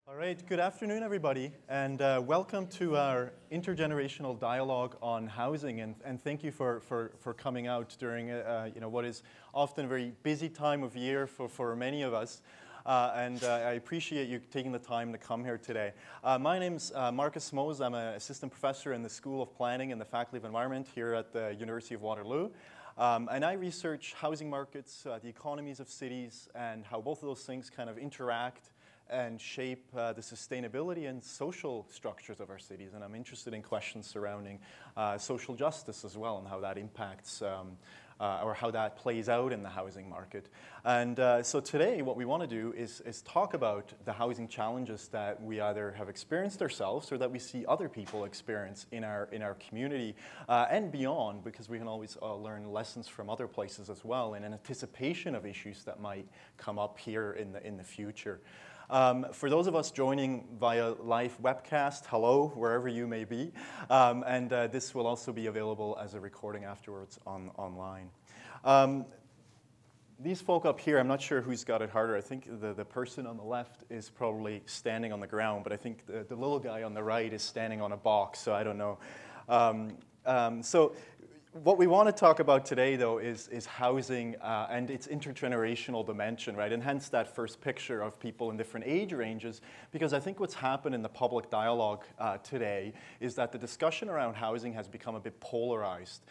All right, good afternoon, everybody, and welcome to our intergenerational dialogue on housing. And thank you for coming out during what is often a very busy time of year for many of us. And I appreciate you taking the time to come here today. My name's Markus Moos. I'm an assistant professor in the School of Planning and the Faculty of Environment here at the University of Waterloo. And I research housing markets, the economies of cities, and how both of those things kind of interact and shape the sustainability and social structures of our cities. And I'm interested in questions surrounding social justice as well and how that impacts or how that plays out in the housing market. And so today what we want to do is talk about the housing challenges that we either have experienced ourselves or that we see other people experience in our community and beyond, because we can always learn lessons from other places as well in anticipation of issues that might come up here in the future. For those of us joining via live webcast, hello, wherever you may be. And this will also be available as a recording afterwards online. These folk up here, I'm not sure who's got it harder. I think the person on the left is probably standing on the ground, but I think the little guy on the right is standing on a box, so I don't know. So what we want to talk about today, though, is housing and its intergenerational dimension, right? And hence that first picture of people in different age ranges, because I think what's happened in the public dialogue today is that the discussion around housing has become a bit polarized.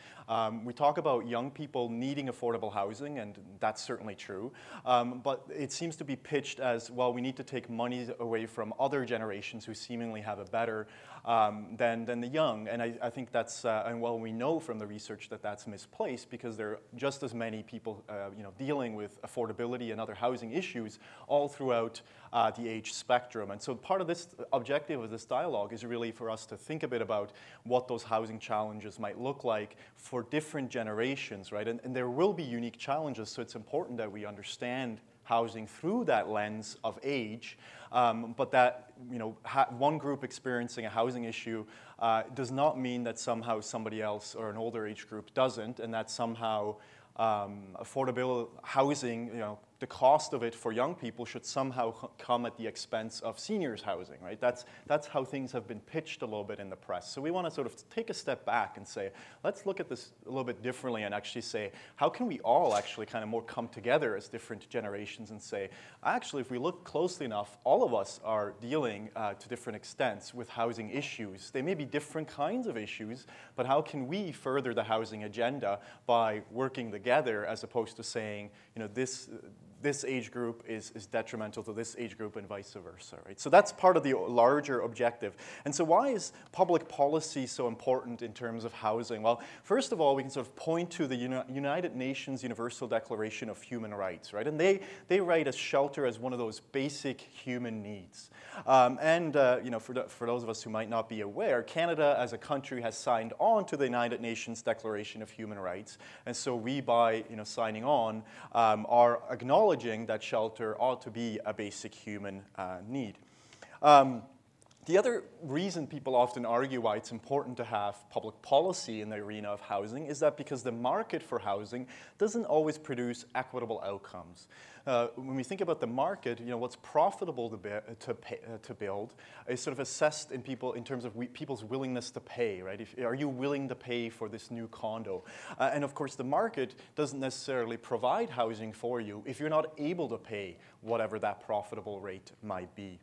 We talk about young people needing affordable housing, and that's certainly true. But it seems to be pitched as, well, we need to take money away from other generations who seemingly have it better than the young. And I think that's, and well, we know from the research that that's misplaced, because there are just as many people dealing with affordability and other housing issues all throughout the age spectrum. And so part of this objective of this dialogue is really for us to think a bit about what those housing challenges might look like for different generations, right? And there will be unique challenges, so it's important that we understand housing through that lens of age, but that one group experiencing a housing issue does not mean that somehow somebody else or an older age group doesn't, and that somehow affordable housing, the cost of it for young people should somehow come at the expense of seniors' housing, right? That's how things have been pitched a little bit in the press. So we want to sort of take a step back and say, let's look at this a little bit differently and actually say, how can we all actually kind of more come together as different generations and say, actually, if we look closely enough, all of us are dealing to different extents with housing issues. They may be different kinds of issues, but how can we further the housing agenda by working together as opposed to saying, this age group is detrimental to this age group and vice versa, right? So that's part of the larger objective. And so why is public policy so important in terms of housing? Well, first of all, we can sort of point to the United Nations Universal Declaration of Human Rights, right? And they write shelter as one of those basic human needs. For those of us who might not be aware, Canada as a country has signed on to the United Nations Declaration of Human Rights. And so we, by signing on, are acknowledging that shelter ought to be a basic human need. The other reason people often argue why it's important to have public policy in the arena of housing is that because the market for housing doesn't always produce equitable outcomes. When we think about the market, what's profitable to build is sort of assessed in terms of people's willingness to pay, right? Are you willing to pay for this new condo? And of course, the market doesn't necessarily provide housing for you if you're not able to pay whatever that profitable rate might be.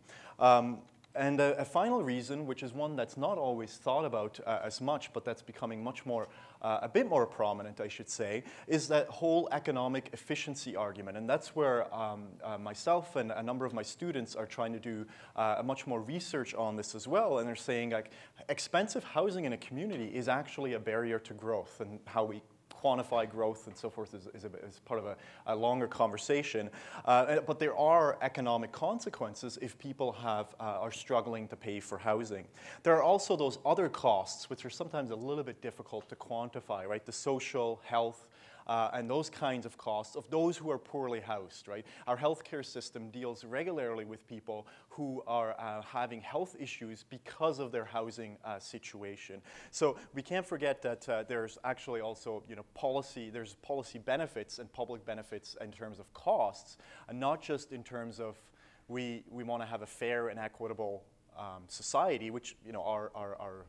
And a final reason, which is one that's not always thought about as much, but that's becoming much more, a bit more prominent, I should say, is that whole economic efficiency argument. And that's where myself and a number of my students are trying to do much more research on this as well. And they're saying, like, expensive housing in a community is actually a barrier to growth, and how we quantify growth and so forth is part of a longer conversation. But there are economic consequences if people are struggling to pay for housing. There are also those other costs, which are sometimes a little bit difficult to quantify, right? The social, health, and those kinds of costs of those who are poorly housed, right? Our healthcare system deals regularly with people who are having health issues because of their housing situation. So we can't forget that there's actually also, there's policy benefits and public benefits in terms of costs, and not just in terms of we want to have a fair and equitable society, which are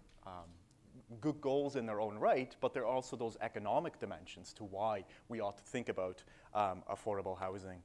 good goals in their own right, but there are also those economic dimensions to why we ought to think about affordable housing.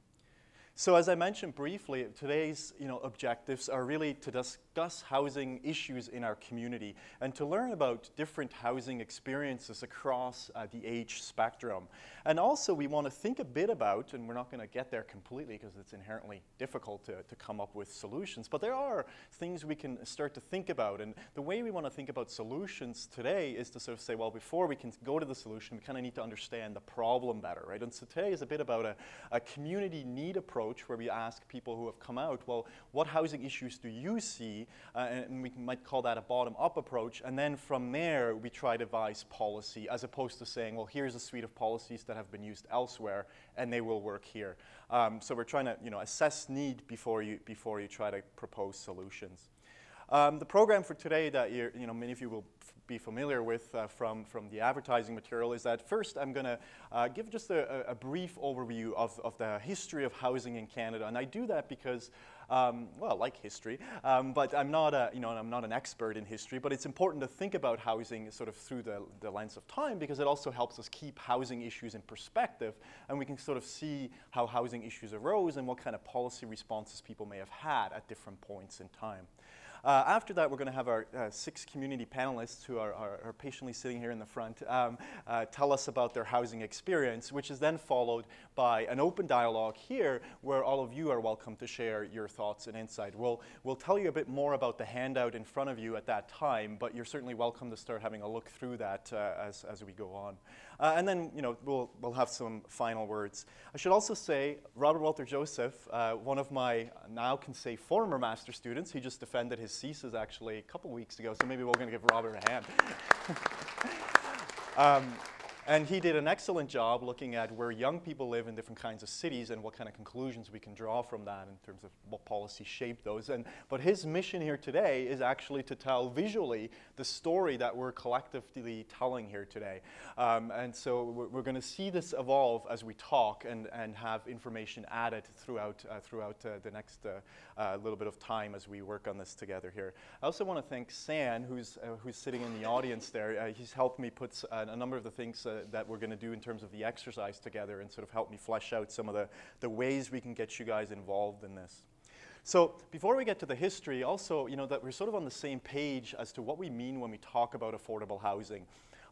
So as I mentioned briefly, today's objectives are really to discuss housing issues in our community and to learn about different housing experiences across the age spectrum. And also we want to think a bit about, and we're not going to get there completely because it's inherently difficult to come up with solutions, but there are things we can start to think about. And the way we want to think about solutions today is to sort of say, well, before we can go to the solution, we kind of need to understand the problem better, right? And so today is a bit about a community need approach where we ask people who have come out, well, what housing issues do you see? And we might call that a bottom-up approach. And then from there, we try to devise policy as opposed to saying, well, here's a suite of policies that have been used elsewhere and they will work here. So we're trying to assess need before you try to propose solutions. The program for today that many of you will be familiar with from the advertising material is that first I'm going to give just a brief overview of the history of housing in Canada, and I do that because, well, I like history, but I'm not I'm not an expert in history, but it's important to think about housing sort of through the lens of time because it also helps us keep housing issues in perspective, and we can sort of see how housing issues arose and what kind of policy responses people may have had at different points in time. After that, we're going to have our 6 community panelists who are patiently sitting here in the front tell us about their housing experience, which is then followed by an open dialogue here where all of you are welcome to share your thoughts and insight. We'll tell you a bit more about the handout in front of you at that time, but you're certainly welcome to start having a look through that as we go on. And then we'll have some final words. I should also say Robert Walter Joseph, one of my now can say former master students, he just defended his thesis actually a couple weeks ago, so maybe we're going to give Robert a hand. And he did an excellent job looking at where young people live in different kinds of cities and what kind of conclusions we can draw from that in terms of what policies shape those. But his mission here today is actually to tell visually the story that we're collectively telling here today. And so we're going to see this evolve as we talk and have information added throughout the next little bit of time as we work on this together here. I also want to thank San, who's sitting in the audience there. He's helped me put a number of the things that we're going to do in terms of the exercise together and sort of help me flesh out some of the ways we can get you guys involved in this. So before we get to the history, also, that we're sort of on the same page as to what we mean when we talk about affordable housing.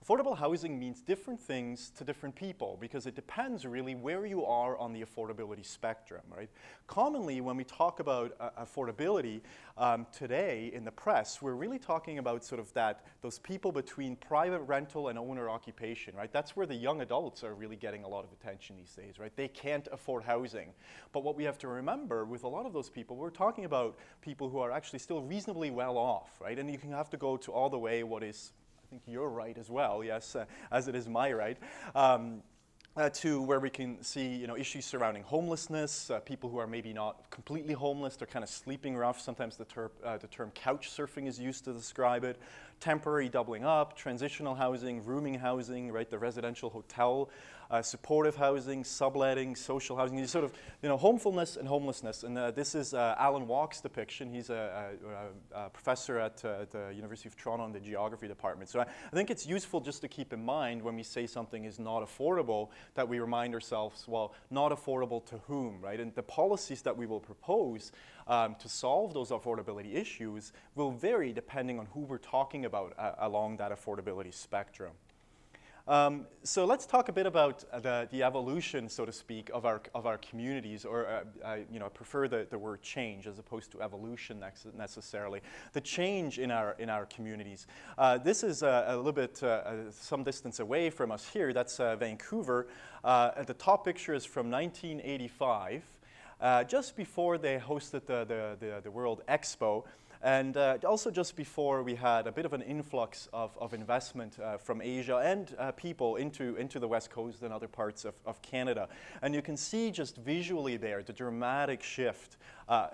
Affordable housing means different things to different people because it depends really where you are on the affordability spectrum, right? Commonly, when we talk about affordability today in the press, we're really talking about sort of those people between private rental and owner occupation, right? That's where the young adults are really getting a lot of attention these days, right? They can't afford housing. But what we have to remember with a lot of those people, we're talking about people who are actually still reasonably well off, right? And you can have to go to all the way what is, I think, your right as well, yes, as it is my right, to where we can see issues surrounding homelessness, people who are maybe not completely homeless, they're kind of sleeping rough. Sometimes the term couch surfing is used to describe it. Temporary doubling up, transitional housing, rooming housing, right, the residential hotel, supportive housing, subletting, social housing, these sort of homefulness and homelessness. And this is Alan Walk's depiction. He's a professor at the University of Toronto in the geography department. So I think it's useful just to keep in mind when we say something is not affordable that we remind ourselves, well, not affordable to whom, right? And the policies that we will propose to solve those affordability issues will vary depending on who we're talking about along that affordability spectrum. So let's talk a bit about the evolution, so to speak, of our communities, or I prefer the word change as opposed to evolution necessarily. The change in our communities. This is a little bit some distance away from us here. That's Vancouver. The top picture is from 1985, just before they hosted the World Expo. And also just before we had a bit of an influx of investment from Asia and people into the West Coast and other parts of Canada. And you can see just visually there the dramatic shift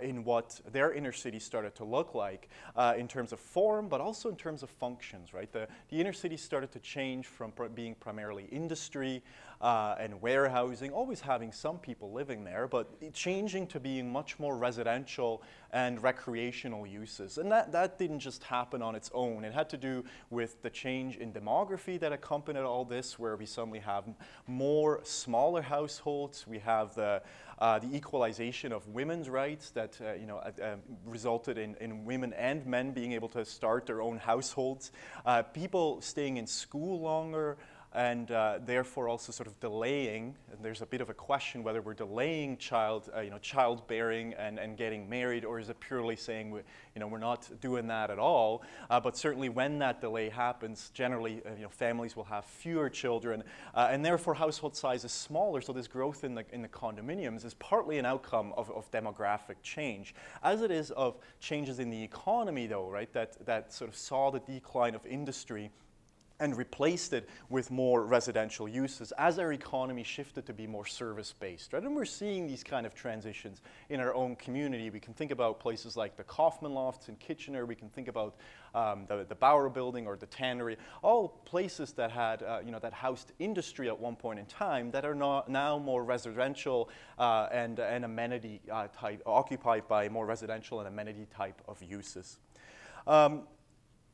in what their inner city started to look like in terms of form, but also in terms of functions, right? The inner city started to change from being primarily industry and warehousing, always having some people living there, but changing to being much more residential and recreational uses. And that didn't just happen on its own. It had to do with the change in demography that accompanied all this, where we suddenly have more smaller households. We have the equalization of women's rights that resulted in women and men being able to start their own households. People staying in school longer, and therefore also sort of delaying, and there's a bit of a question whether we're delaying childbearing and getting married, or is it purely saying we're not doing that at all. But certainly when that delay happens, generally families will have fewer children, and therefore household size is smaller. So this growth in the condominiums is partly an outcome of demographic change, as it is of changes in the economy, though, right? That sort of saw the decline of industry and replaced it with more residential uses as our economy shifted to be more service-based, right? And we're seeing these kind of transitions in our own community. We can think about places like the Kaufman Lofts in Kitchener. We can think about the Bauer Building or the Tannery, all places that had, that housed industry at one point in time that are now more residential and amenity type, occupied by more residential and amenity type of uses.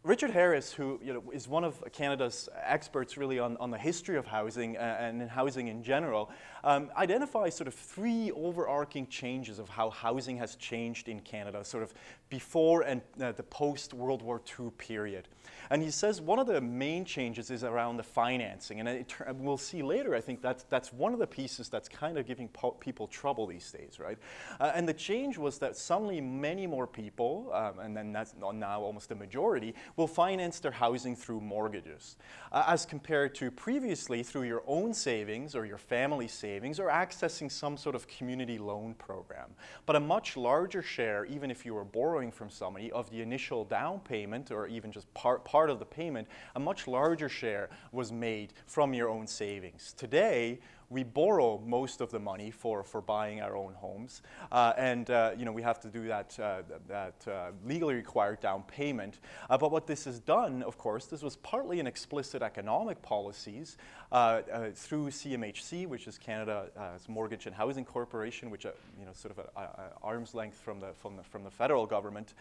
Richard Harris, who is one of Canada's experts really on the history of housing and housing in general, identifies sort of three overarching changes of how housing has changed in Canada, sort of before and the post-World War II period. And he says one of the main changes is around the financing. And we'll see later, I think that's one of the pieces that's kind of giving people trouble these days, right? And the change was that suddenly many more people, and then that's now almost a majority, will finance their housing through mortgages, as compared to previously through your own savings or your family savings or accessing some sort of community loan program. But a much larger share, even if you were borrowing from somebody, of the initial down payment or even just part of the payment, a much larger share was made from your own savings. Today, we borrow most of the money for buying our own homes, and we have to do that legally required down payment. But what this has done, of course, this was partly an explicit economic policies through CMHC, which is Canada's Mortgage and Housing Corporation, which sort of at arm's length from the federal government,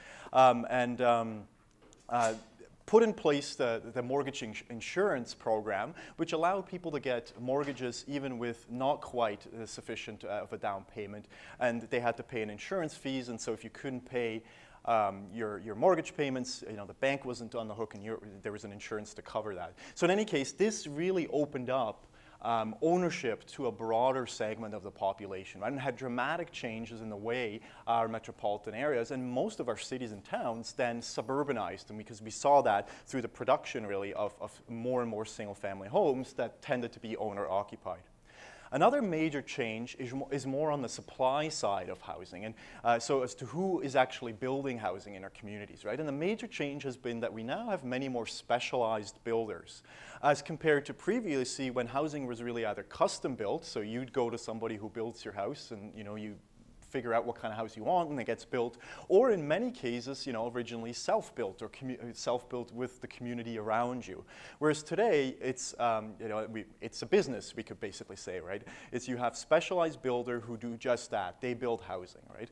put in place the mortgage insurance program, which allowed people to get mortgages even with not quite sufficient of a down payment, and they had to pay an insurance fees. And so if you couldn't pay your mortgage payments, the bank wasn't on the hook, and there was an insurance to cover that. So in any case, this really opened up ownership to a broader segment of the population, right? And had dramatic changes in the way our metropolitan areas and most of our cities and towns then suburbanized, and because we saw that through the production really of more and more single-family homes that tended to be owner-occupied. Another major change is more on the supply side of housing, and so as to who is actually building housing in our communities, right? And the major change has been that we now have many more specialized builders, as compared to previously when housing was really either custom built, so you'd go to somebody who builds your house and you figure out what kind of house you want and it gets built, or in many cases, originally self-built or self-built with the community around you. Whereas today, it's it's a business, we could basically say, right? It's you have specialized builder who do just that. They build housing, right?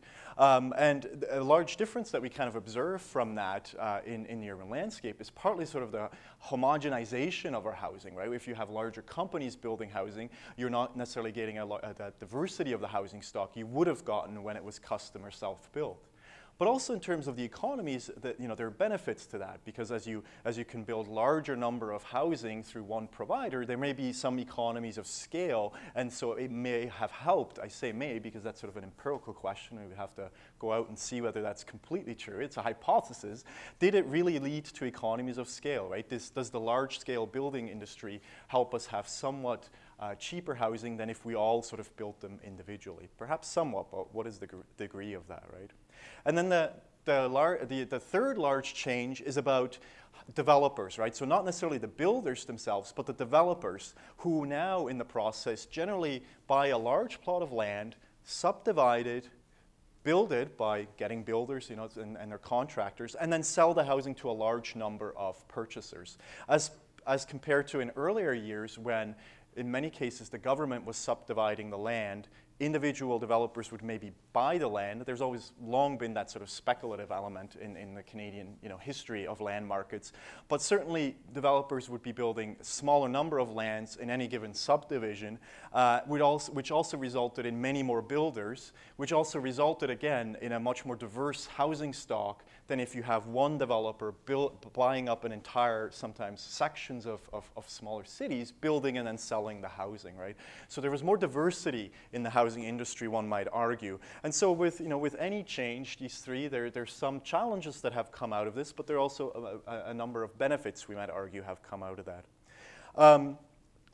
And a large difference that we kind of observe from that in the urban landscape is partly sort of the homogenization of our housing, right? If you have larger companies building housing, you're not necessarily getting that diversity of the housing stock you would have gotten when it was custom or self-built. But also in terms of the economies, there are benefits to that, because as you can build larger number of housing through one provider, there may be some economies of scale, and so it may have helped. I say may because that's sort of an empirical question, and we have to go out and see whether that's completely true. It's a hypothesis. Did it really lead to economies of scale, right? Does the large-scale building industry help us have somewhat cheaper housing than if we all sort of built them individually? Perhaps somewhat, but what is the degree of that, right? And then the third large change is about developers, right? So not necessarily the builders themselves, but the developers who now in the process generally buy a large plot of land, subdivide it, build it by getting builders, and their contractors, and then sell the housing to a large number of purchasers. As compared to in earlier years when in many cases, the government was subdividing the land. Individual developers would maybe buy the land. There's always long been that sort of speculative element in the Canadian history of land markets. But certainly developers would be building a smaller number of lands in any given subdivision, which also resulted in many more builders, which also resulted, again, in a much more diverse housing stock than if you have one developer buying up an entire, sometimes sections of smaller cities, building and then selling the housing, right? So there was more diversity in the housing industry, one might argue. And so with any change, these three, there's some challenges that have come out of this, but there are also a number of benefits, we might argue, have come out of that.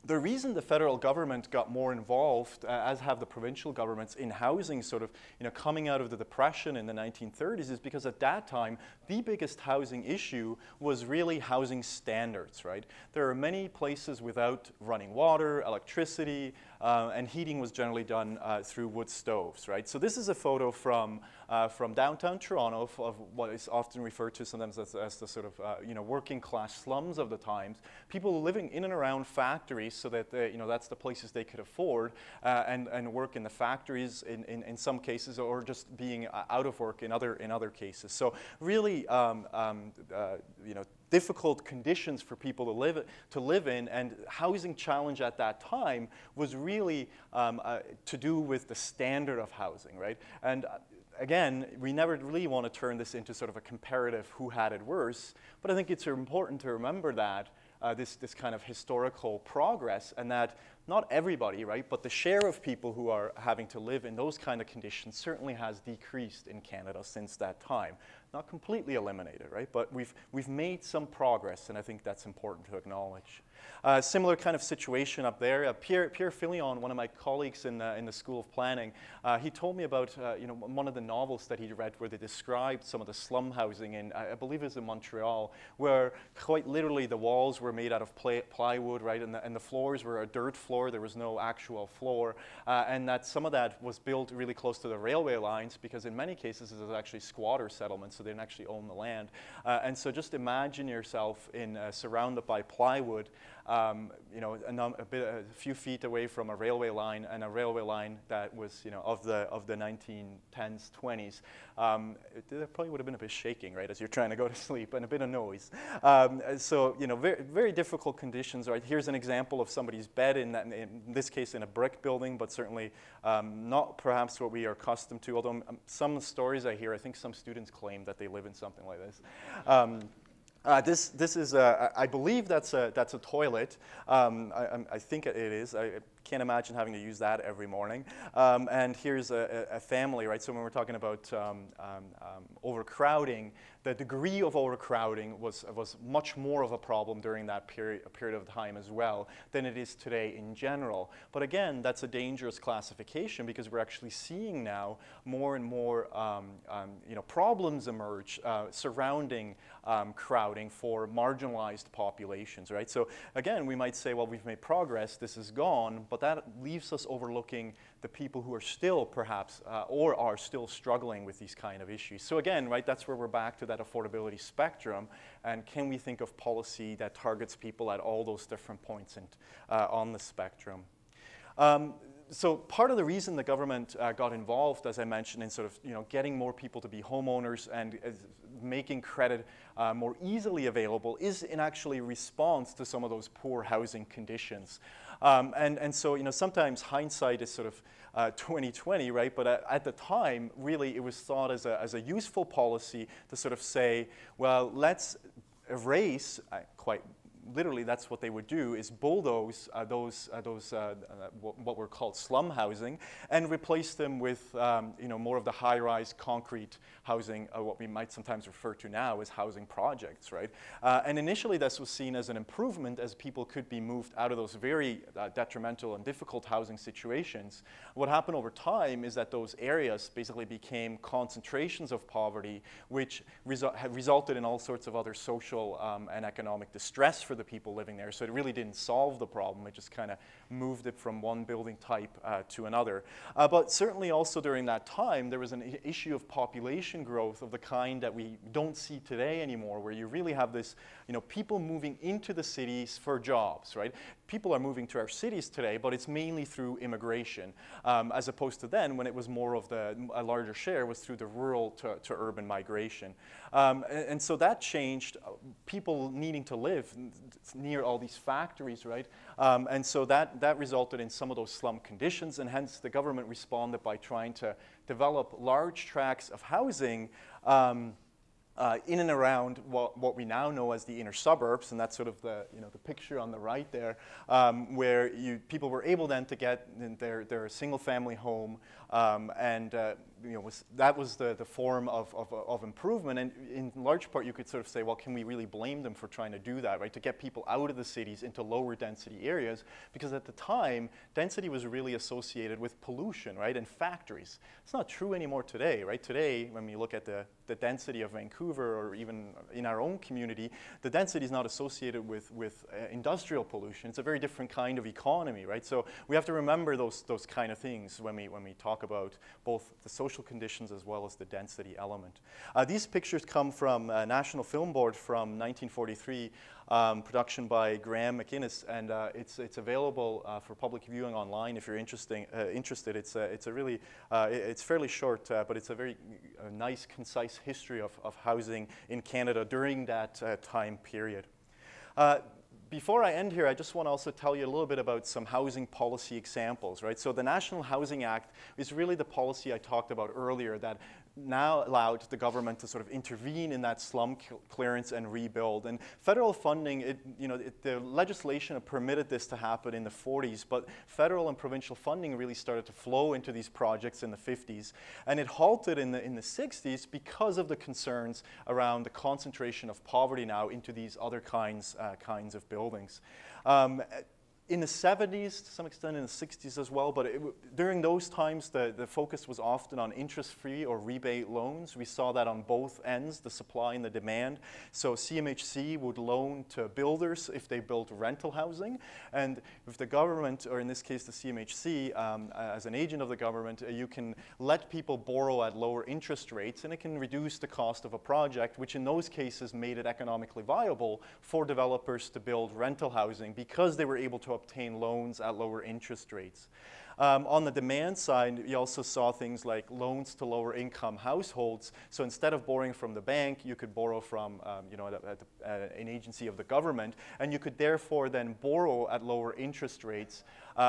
The reason the federal government got more involved, as have the provincial governments, in housing sort of coming out of the Depression in the 1930s is because at that time, the biggest housing issue was really housing standards, right? There are many places without running water, electricity, and heating was generally done through wood stoves, right? So this is a photo from downtown Toronto of what is often referred to sometimes as the sort of working class slums of the times. People living in and around factories so that that's the places they could afford and work in the factories in some cases, or just being out of work in other cases. So really difficult conditions for people to live in, and housing challenge at that time was really to do with the standard of housing, right? And again, we never really want to turn this into sort of a comparative who had it worse, but I think it's important to remember that this kind of historical progress, and that not everybody, right, but the share of people who are having to live in those kind of conditions certainly has decreased in Canada since that time. Not completely eliminated, right, but we've made some progress, and I think that's important to acknowledge. Similar kind of situation up there. Pierre Filion, one of my colleagues in the School of Planning, he told me about one of the novels that he read where they described some of the slum housing in, I believe it was in Montreal, where quite literally the walls were made out of plywood, right, and the floors were a dirt floor. There was no actual floor, and that some of that was built really close to the railway lines, because in many cases it was actually squatter settlements, so they didn't actually own the land. And so just imagine yourself surrounded by plywood, a few feet away from a railway line, and a railway line that was, of the 1910s, 20s. There probably would have been a bit shaking, right, as you're trying to go to sleep, and a bit of noise. So, very, very difficult conditions, right? Here's an example of somebody's bed, in this case in a brick building, but certainly not perhaps what we are accustomed to, although some stories I hear, I think some students claim that they live in something like this. This is, I believe that's a toilet. I think it is. I can't imagine having to use that every morning. And here's a family, right? So when we're talking about overcrowding, the degree of overcrowding was much more of a problem during that period of time as well than it is today in general. But again, that's a dangerous classification, because we're actually seeing now more and more problems emerge surrounding crowding for marginalized populations, right? So again, we might say, well, we've made progress, this is gone, but that leaves us overlooking the people who are still perhaps or are still struggling with these kind of issues. So again, right, that's where we're back to that affordability spectrum, and can we think of policy that targets people at all those different points on the spectrum? So part of the reason the government got involved, as I mentioned, in sort of getting more people to be homeowners and making credit more easily available is in actually response to some of those poor housing conditions. And so sometimes hindsight is sort of 2020, right? But at the time, really, it was thought as a useful policy to sort of say, well, let's erase, quite literally, that's what they would do, is bulldoze what were called slum housing, and replace them with more of the high-rise concrete housing, what we might sometimes refer to now as housing projects, right? And initially, this was seen as an improvement, as people could be moved out of those very detrimental and difficult housing situations. What happened over time is that those areas basically became concentrations of poverty, which resulted in all sorts of other social and economic distress for the people living there. So it really didn't solve the problem. It just kind of moved it from one building type to another. But certainly also during that time, there was an issue of population growth of the kind that we don't see today anymore, where you really have this, people moving into the cities for jobs, right? people are moving to our cities today, but it's mainly through immigration, as opposed to then when it was more of a larger share was through the rural to urban migration. And so that changed people needing to live near all these factories, right? And so that resulted in some of those slum conditions, and hence the government responded by trying to develop large tracts of housing in and around what we now know as the inner suburbs, and that's sort of the picture on the right there, where people were able then to get their single-family home, and that was the form of improvement. And in large part, you could sort of say, well, can we really blame them for trying to do that, right? To get people out of the cities into lower density areas, because at the time, density was really associated with pollution, right, and factories. It's not true anymore today, right? Today, when we look at the density of Vancouver, or even in our own community, the density is not associated with industrial pollution. It's a very different kind of economy, right? So we have to remember those kind of things when we talk about both the social conditions as well as the density element. These pictures come from National Film Board from 1943, production by Graham McInnes, and it's available for public viewing online if you're interested. It's fairly short, but it's a very nice, concise history of housing in Canada during that time period. Before I end here, I just want to also tell you a little bit about some housing policy examples, right? So the National Housing Act is really the policy I talked about earlier that now allowed the government to sort of intervene in that slum clearance and rebuild. And federal funding, the legislation permitted this to happen in the 40s, but federal and provincial funding really started to flow into these projects in the 50s. And it halted in the 60s because of the concerns around the concentration of poverty now into these other kinds of buildings. In the 70s, to some extent in the 60s as well, but during those times, the focus was often on interest-free or rebate loans. We saw that on both ends, the supply and the demand. So CMHC would loan to builders if they built rental housing. And if the government, or in this case the CMHC, as an agent of the government, you can let people borrow at lower interest rates, and it can reduce the cost of a project, which in those cases made it economically viable for developers to build rental housing because they were able to obtain loans at lower interest rates. On the demand side, you also saw things like loans to lower income households. So instead of borrowing from the bank, you could borrow from an agency of the government, and you could therefore then borrow at lower interest rates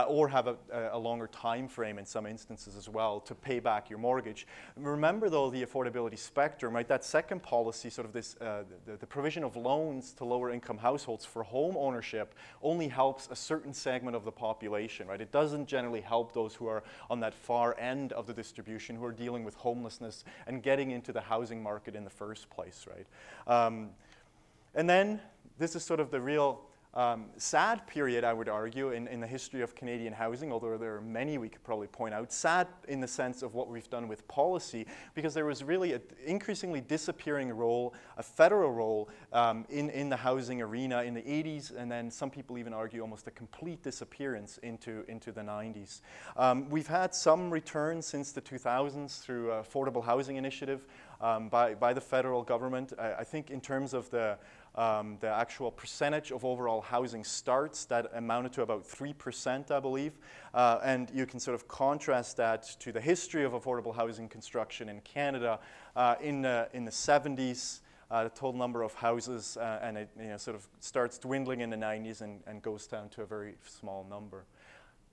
or have a longer time frame in some instances as well to pay back your mortgage. Remember though the affordability spectrum, right? That second policy, sort of this, the provision of loans to lower income households for home ownership only helps a certain segment of the population, right? It doesn't generally help those who are on that far end of the distribution, who are dealing with homelessness and getting into the housing market in the first place, right? And then this is sort of the real sad period, I would argue, in the history of Canadian housing, although there are many we could probably point out. Sad in the sense of what we've done with policy, because there was really an increasingly disappearing role, a federal role in the housing arena in the 80s, and then some people even argue almost a complete disappearance into the 90s. We've had some return since the 2000s through Affordable Housing Initiative by the federal government. I think in terms of the actual percentage of overall housing starts, that amounted to about 3%, I believe. And you can sort of contrast that to the history of affordable housing construction in Canada. In the 70s, the total number of houses, and it sort of starts dwindling in the 90s and goes down to a very small number.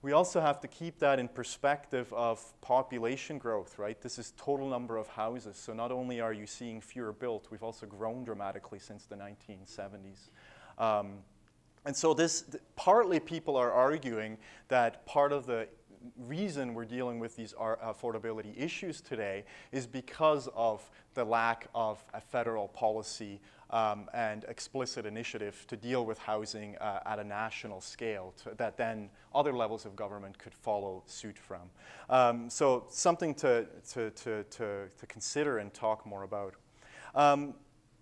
We also have to keep that in perspective of population growth, right? This is total number of houses. So not only are you seeing fewer built, we've also grown dramatically since the 1970s. And so partly people are arguing that part of the reason we're dealing with these affordability issues today is because of the lack of a federal policy and explicit initiative to deal with housing at a national scale that then other levels of government could follow suit from. So something to consider and talk more about.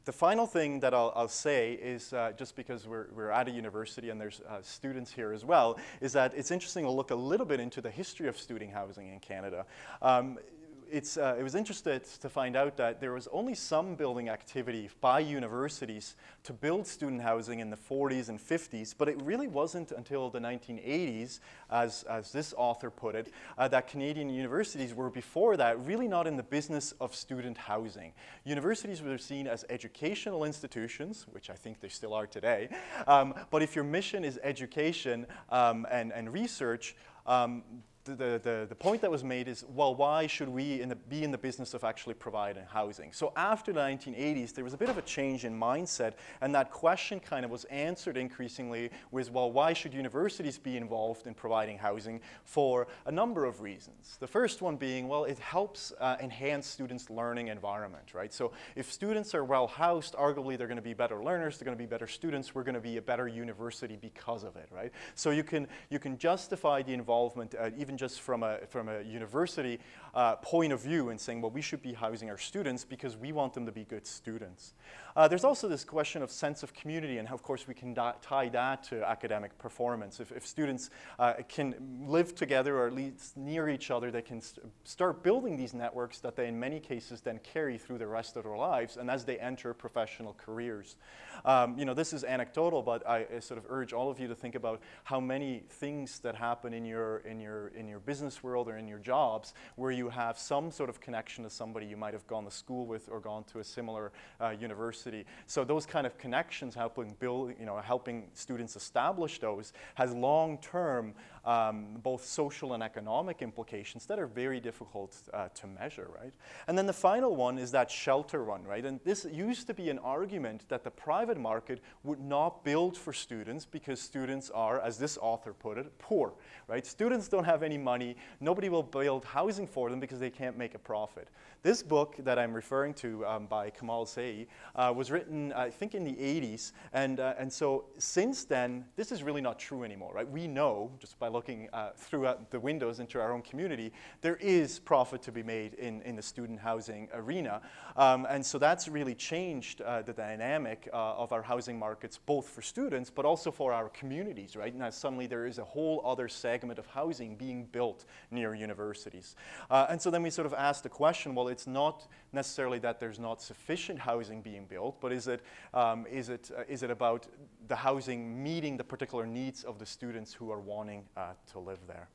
The final thing that I'll say is, just because we're at a university and there's students here as well, is that it's interesting to look a little bit into the history of student housing in Canada. it was interesting to find out that there was only some building activity by universities to build student housing in the 40s and 50s, but it really wasn't until the 1980s, as this author put it, that Canadian universities were before that really not in the business of student housing. Universities were seen as educational institutions, which I think they still are today, but if your mission is education and research, the point that was made is, well, why should we be in the business of actually providing housing? So after the 1980s, there was a bit of a change in mindset, and that question kind of was answered increasingly with, well, why should universities be involved in providing housing for a number of reasons? The first one being, well, it helps enhance students' learning environment, right? So if students are well housed, arguably they're going to be better learners, they're going to be better students, we're going to be a better university because of it, right? So you can justify the involvement even just from a university point of view and saying, well, we should be housing our students because we want them to be good students. There's also this question of sense of community, and of course we can tie that to academic performance. If students can live together or at least near each other, they can start building these networks that they in many cases then carry through the rest of their lives and as they enter professional careers. You know, this is anecdotal, but I sort of urge all of you to think about how many things that happen in your business world or in your jobs where you have some sort of connection to somebody you might have gone to school with or gone to a similar university. So those kind of connections helping build, you know, helping students establish those has long-term both social and economic implications that are very difficult to measure, right? And then the final one is that shelter one, right? And this used to be an argument that the private market would not build for students because students are, as this author put it, poor, right? Students don't have any money. Nobody will build housing for them because they can't make a profit. This book that I'm referring to by Kamal Say was written, I think, in the 80s, and so since then, this is really not true anymore, right? We know, just by looking through the windows into our own community, there is profit to be made in the student housing arena, and so that's really changed the dynamic of our housing markets, both for students, but also for our communities, right? Now suddenly there is a whole other segment of housing being built near universities. And so then we sort of ask the question, well, it's not necessarily that there's not sufficient housing being built, but is it about the housing meeting the particular needs of the students who are wanting to live there?